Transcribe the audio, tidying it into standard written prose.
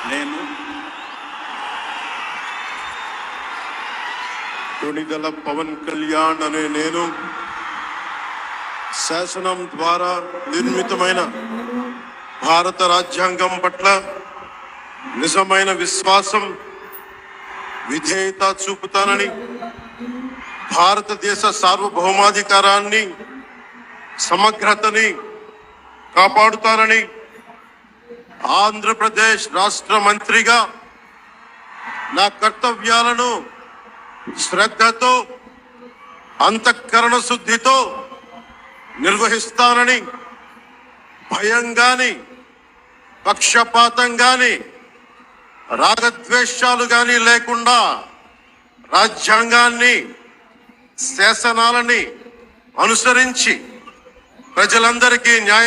నేను కొణిదెల పవన్ కళ్యాణ్ అనే నేను శాసనం ద్వారా నిర్మితమైన భారత రాజ్యాంగం పట్ల నిజమైన విశ్వాసం, విధేయత చూపుతానని, భారతదేశ సార్వభౌమాధికారాన్ని, సమగ్రతని కాపాడుతానని, ఆంధ్రప్రదేశ్ రాష్ట్ర మంత్రిగా నా కర్తవ్యాలను శ్రద్ధతో, అంతఃకరణ శుద్ధితో నిర్వహిస్తానని, భయం గాని, పక్షపాతం గాని, రాగద్వేషాలు గాని లేకుండా రాజ్యాంగాన్ని, శాసనాలని అనుసరించి ప్రజలందరికీ న్యాయం